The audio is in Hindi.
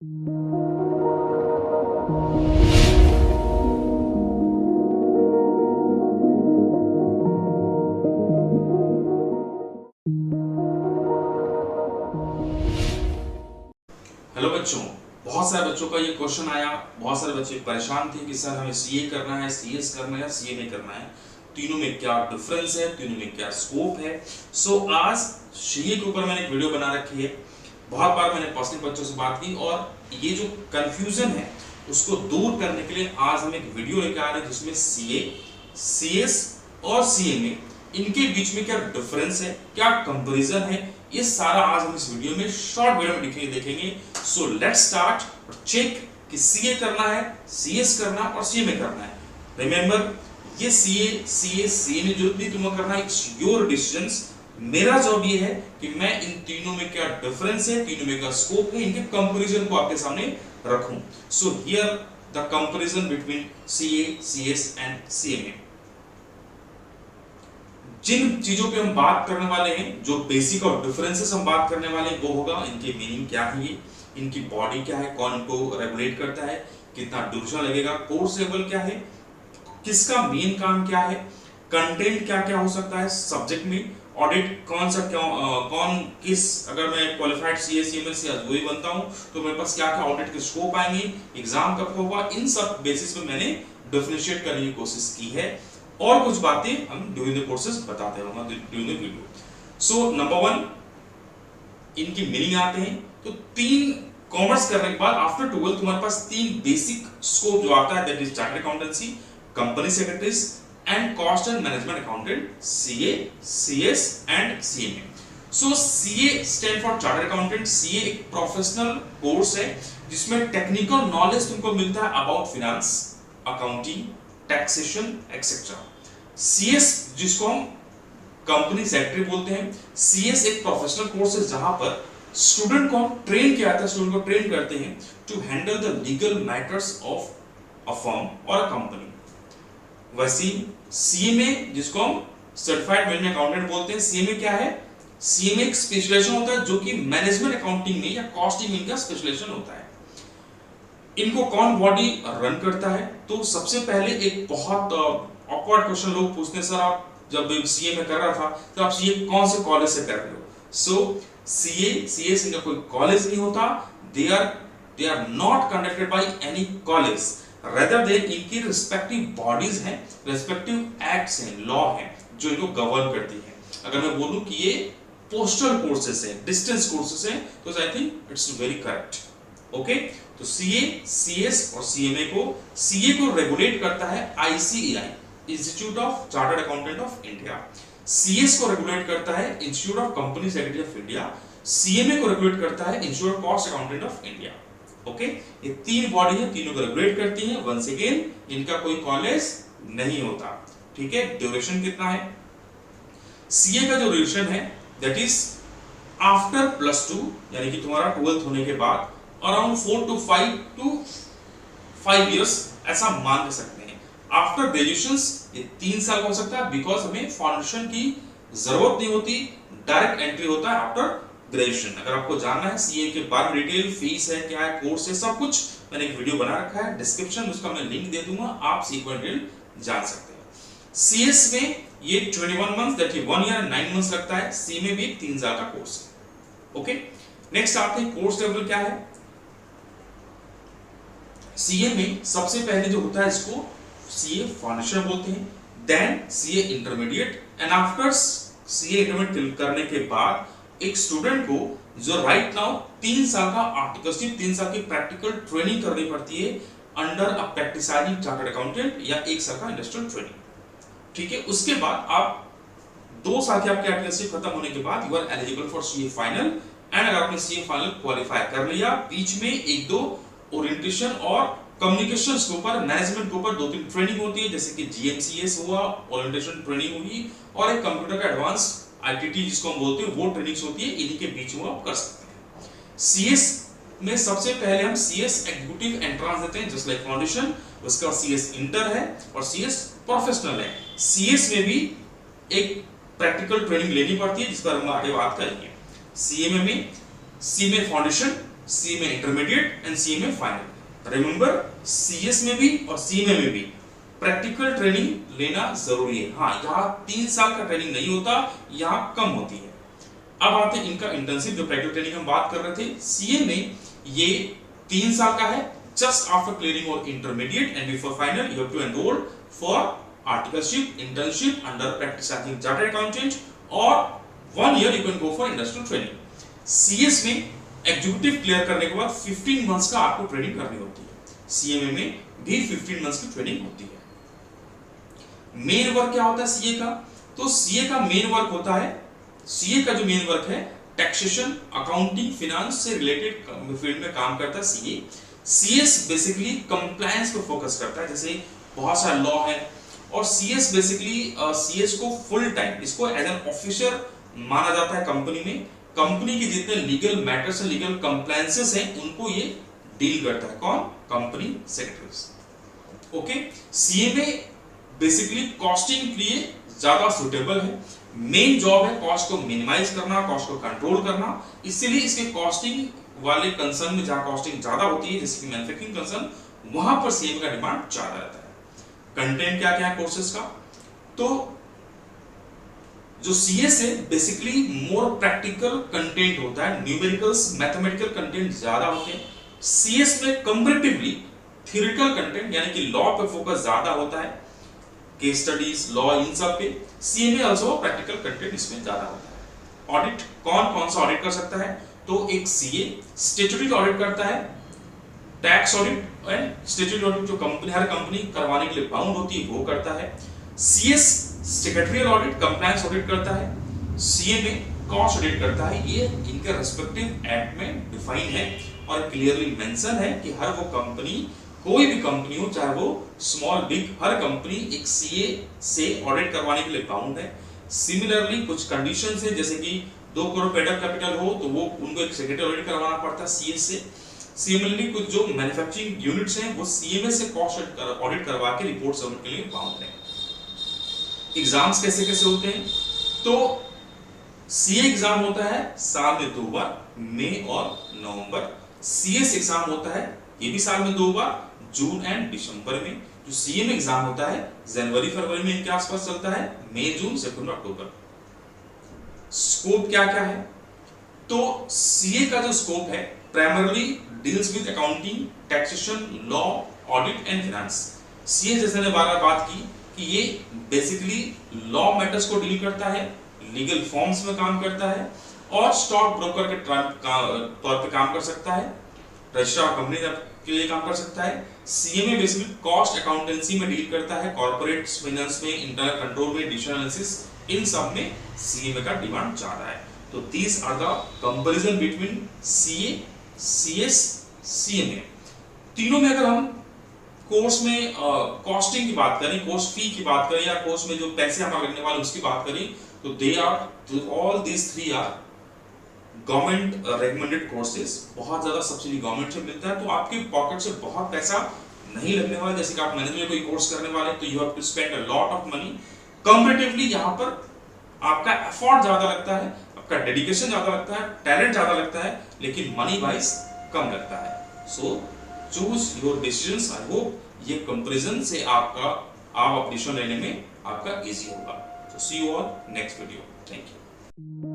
हेलो बच्चों, बहुत सारे बच्चों का ये क्वेश्चन आया। बहुत सारे बच्चे परेशान थे कि सर हमें सीए करना है, सीएस करना है, सीएमए करना है, तीनों में क्या डिफरेंस है, तीनों में क्या स्कोप है। सो आज सीए के ऊपर मैंने एक वीडियो बना रखी है। बहुत बार मैंने पर्सनल बच्चों से बात की और ये जो कंफ्यूजन है उसको दूर करने के लिए आज हम एक वीडियो लेकर आ रहे हैं जिसमें सीए, सीएस और सीएमए इनके बीच में क्या डिफरेंस है, क्या कंपैरिजन है, ये सारा आज हम इस वीडियो में शॉर्ट वीडियो में देखेंगे। So let's start. चेक कि सीए करना है, सीएस करना और सीएमए करना है। रिमेंबर, ये सीए, सीएस, सीएमए जो भी तुम्हें करना है, इट्स योर डिसीजंस। मेरा जॉब ये है कि मैं इन तीनों में क्या डिफरेंस है, तीनों में क्या स्कोप है, इनके कंपैरिजन को आपके सामने रखूं। So here the comparison between CA, CS and CMA. जिन चीजों पे हम बात करने वाले हैं, जो बेसिक और डिफरेंसेस हम बात करने वाले हैं, वो होगा इनके मीनिंग क्या है, ये इनकी बॉडी क्या है, कौन इनको रेगुलेट करता है, कितना ड्यूरेशन लगेगा, कोर्स लेवल क्या है, किसका मेन काम क्या है, कंटेंट क्या क्या हो सकता है सब्जेक्ट में, ऑडिट कौन सा कौन किस, अगर मैं क्वालिफाइड सीए सीएमए से वही बनता हूं तो मेरे पास क्या क्या ऑडिट के स्कोप आएंगे, एग्जाम कब होगा, इन सब बेसिस पे मैंने डिफरेंशिएट करने की कोशिश की है। और कुछ बातें हम ड्यूरिंग द कोर्सेज बताते रहूंगा during the video. So number 1, इनकी मीनिंग आते हैं। तो तीन कॉमर्स करने के बाद आफ्टर 12 तुम्हारे पास तीन बेसिक स्कोप जो आता है, that is chartered accountancy, company secretaries and cost and management accountant, CA, CS and CMA. So CA stand for chartered accountant. CA एक प्रोफेशनल कोर्स है जिसमें टेक्निकल नॉलेज तुमको मिलता है about finance, accounting, taxation etcetera. CS जिसको हम कंपनी सेक्रेटरी बोलते हैं। सीएस एक प्रोफेशनल कोर्स है जहां पर स्टूडेंट को हम ट्रेन किया जाता है, स्टूडेंट को ट्रेन करते हैं to handle the legal matters of a firm और अ कंपनी। वैसे सीएमए जिसको हम सर्टिफाइड मैनेजमेंट अकाउंटेंट बोलते हैं। सीएमए क्या है? सीएमए एक स्पेशलाइजेशन होता है जो कि मैनेजमेंट अकाउंटिंग में या कॉस्टिंग में का स्पेशलाइजेशन होता है। इनको कौन बॉडी रन करता है? तो सबसे पहले एक बहुत ऑकवर्ड क्वेश्चन लोग पूछते हैं, सर आप जब सीए में कर रहा था तो आप सीए कौन से कॉलेज से कर रहे हो? सो सीए, सीएस इनका कोई कॉलेज नहीं होता। They are not conducted by any college, rather than इनकी रिस्पेक्टिव बॉडीज हैं, रिस्पेक्टिव एक्ट्स हैं, लॉ हैं जो इनको गवर्न करती है। अगर मैं बोलूं कि ये पोस्टल कोर्सेस हैं, डिस्टेंस कोर्सेस हैं, तो I think it's very correct. Okay, तो सीए, सीएस और सीएमए को, सीए को रेगुलेट करता है ICAI, institute of chartered accountant of India. CS को रेगुलेट करता है institute of company secretary of India. CMA को रेगुलेट करता है institute of cost accountant of India. Okay, ये तीन बॉडी है, तीनों को रेगुलेट करती हैं। वंस अगेन इनका कोई कॉलेज नहीं होता। ठीक है, ड्यूरेशन कितना है? सीए का जो ड्यूरेशन है दैट इज आफ्टर +2, यानी कि तुम्हारा 12th होने के बाद अराउंड 4 to 5 years ऐसा मान सकते हैं। आफ्टर ग्रेजुएशन ये 3 साल का हो सकता है, बिकॉज हमें फाउंडेशन की जरूरत नहीं होती, डायरेक्ट एंट्री होता है आफ्टर ग्रेजुएशन। अगर आपको जानना है सीए के बारे में डिटेल, फीस है क्या है, कोर्स है, सब कुछ मैंने एक वीडियो बना रखा है, डिस्क्रिप्शन उसका मैं लिंक दे दूंगा, आप सीए का डिटेल जान सकते हैं। सीएस में ये 21 months that is 1 year and 9 months लगता है। सी में भी 3 साल का कोर्स है। ओके, नेक्स्ट आते हैं कोर्स लेवल क्या है। सीए में सबसे पहले जो होता है इसको सीए फाउंडेशन बोलते हैं, then CA intermediate, and after CA intermediate करने के बाद एक स्टूडेंट को जो राइट नाउ 3 साल का आर्टिकलशिप, 3 साल की प्रैक्टिकल ट्रेनिंग करनी पड़ती है under a practising chartered accountant, या 1 साल का इंडस्ट्रियल ट्रेनिंग। ठीक है, उसके बाद आप 2 साल की आपकी आर्टिकलशिप खत्म होने के बाद you are eligible for CA final. And अगर आपने सीए फाइनल क्वालिफाई कर लिया, बीच में 1-2 ओरिएंटेशन और कम्युनिकेशन के ऊपर, मैनेजमेंट के ऊपर 2-3 ट्रेनिंग होती है, जैसे कि जीएमसीएस हुआ, ओरिएंटेशन ट्रेनिंग हुई, और एक कंप्यूटर का एडवांस आईटीटी जिसको हम बोलते हैं, वो ट्रेनिंग्स होती है। इन्हीं के बीच में आप कर सकते हैं। सीएस में सबसे पहले हम सीएस एग्जीक्यूटिव एंट्रेंस देते हैं, जस्ट लाइक फाउंडेशन। उसके बाद सीएस इंटर है और सीएस प्रोफेशनल है। सीएस में भी एक प्रैक्टिकल ट्रेनिंग लेनी पड़ती है, जिस पर हम आगे बात करेंगे। सीएमए में सीएमए फाउंडेशन, CA में इंटरमीडिएट एंड CA में फाइनल। रिमेंबर CS में भी और CMA में भी प्रैक्टिकल ट्रेनिंग लेना जरूरी है। हाँ, यहाँ 3 साल का ट्रेनिंग नहीं होता, यहाँ कम होती है। अब आते हैं इनका इंटर्नशिप, जो प्रैक्टिकल ट्रेनिंग हम बात कर रहे थे। CA में ये 3 साल का है। जस्ट आफ्टर क्लियरिंग और intermediate and before final you have to enrol for articleship, internship under practice I think chartered accountant, और 1 year you can go for industrial training. CS में एग्जीक्यूटिव क्लियर करने के बाद 15 मंथ्स का आपको ट्रेनिंग करनी होती है। CMA में भी 15 मंथ्स की ट्रेनिंग होती है। मेन वर्क क्या होता है CA का? तो CA का मेन वर्क होता है, CA का जो मेन वर्क है टैक्सेशन, अकाउंटिंग, फिनांस से रिलेटेड फील्ड में काम करता है CA। CS बेसिकली कंप्लायंस पे फोकस करता है, जैसे बहुत सारे लॉ है, और CS बेसिकली CS को फुल टाइम, इसको एज एन ऑफिसर माना जाता है कंपनी में। कंपनी के जितने लीगल मैटर्स हैं, लीगल कंप्लायंसेस हैं, उनको ये डील करता है। कौन? Company secretaries. Okay, CMA basically costing के लिए ज्यादा सुटेबल है। मेन जॉब है कॉस्ट को मिनिमाइज करना, कॉस्ट को कंट्रोल करना। इसीलिए इसके कॉस्टिंग वाले कंसर्न में जहां कॉस्टिंग ज्यादा होती है, जैसे कि मैन्युफैक्चरिंग कंसर्न, वहां पर CMA का डिमांड ज्यादा रहता है। कंटेंट क्या क्या है कोर्सेज का? तो जो CS है बेसिकली मोर प्रैक्टिकल कंटेंट होता है, न्यूमेरिकल्स, मैथमेटिकल कंटेंट ज्यादा होते हैं। CS में कंपैरेटिवली थ्योरेटिकल कंटेंट यानी कि लॉ पे फोकस ज्यादा होता है, केस स्टडीज, लॉ, इन सब पे। CMA आल्सो प्रैक्टिकल कंटेंट इसमें ज्यादा होता है। ऑडिट, कौन कौन सा ऑडिट कर सकता है? तो एक CA स्टैट्यूटरी ऑडिट करता है, tax audit and statutory audit जो कंपनी, हर कंपनी करवाने के लिए बाउंड होती है, वो करता है। CS secretarial audit, compliance audit करता है। CMA कॉस्ट ऑडिट करता है। ये इनके रिस्पेक्टिव एक्ट में डिफाइन है और क्लियरली मेंशन है कि हर वो कंपनी, कोई भी कंपनी हो, चाहे वो स्मॉल बिग, हर कंपनी एक CA से ऑडिट करवाने के लिए बाउंड है। सिमिलरली कुछ कंडीशंस है, जैसे कि 2 करोड़ पेड अप कैपिटल हो तो वो उनको एक सेक्रेटरी ऑडिट करवाना पड़ता है CS से। सिमिलरली कुछ जो मैन्युफैक्चरिंग यूनिट्स हैं वो CMA से कॉस्ट ऑडिट करवा के रिपोर्ट सबमिट के लिए बाउंड है। एग्जाम्स कैसे कैसे होते हैं? तो CA एग्जाम होता है साल में 2 बार, मई और नवंबर। CS एग्जाम होता है ये भी साल में 2 बार, जून एंड दिसंबर में। जो CMA एग्जाम होता है जनवरी फरवरी में इनके आसपास चलता है, मई जून सितंबर अक्टूबर। स्कोप क्या क्या है? तो CA का जो स्कोप है primarily deals with accounting, taxation, law, audit and finance. CA जैसे ने बात की कि ये बेसिकली लॉ मैटर्स को डील करता है, लीगल फॉर्म्स में काम करता है, और स्टॉक ब्रोकर के तौर पे काम कर सकता है, रजिस्ट्रार कंपनी के लिए काम कर सकता है। CMA बेसिकली कॉस्ट अकाउंटेंसी में डील करता है, कॉर्पोरेट फाइनेंस में, इंटरनल कंट्रोल में, डिसीजन एनालिसिस, इन सब में CMA का डिमांड ज्यादा है। तो these are the comparison between CA, CS, CMA। तीनों में अगर हम कोर्स में कॉस्टिंग की बात करें, कोर्स फी की बात करें, या कोर्स में जो पैसे हमारे लगने वाले उसकी बात करें, तो they are all these 3 are government recommended courses. बहुत ज्यादा सब्सिडी गवर्नमेंट से मिलता है, तो आपके पॉकेट से बहुत पैसा नहीं लगने वाला। जैसे कि आप मैनेजमेंट कोई कोर्स करने वाले तो you have to spend a lot of money. Comparatively यहाँ पर आपका एफर्ट ज्यादा लगता है, आपका डेडिकेशन ज्यादा लगता है, टैलेंट ज्यादा लगता है, लेकिन मनी वाइज कम लगता है। So choose your decisions. I hope ये कंपैरिजन से आप अपनी डिसीजन लेने में आपका इजी होगा। So see you all next video. Thank you.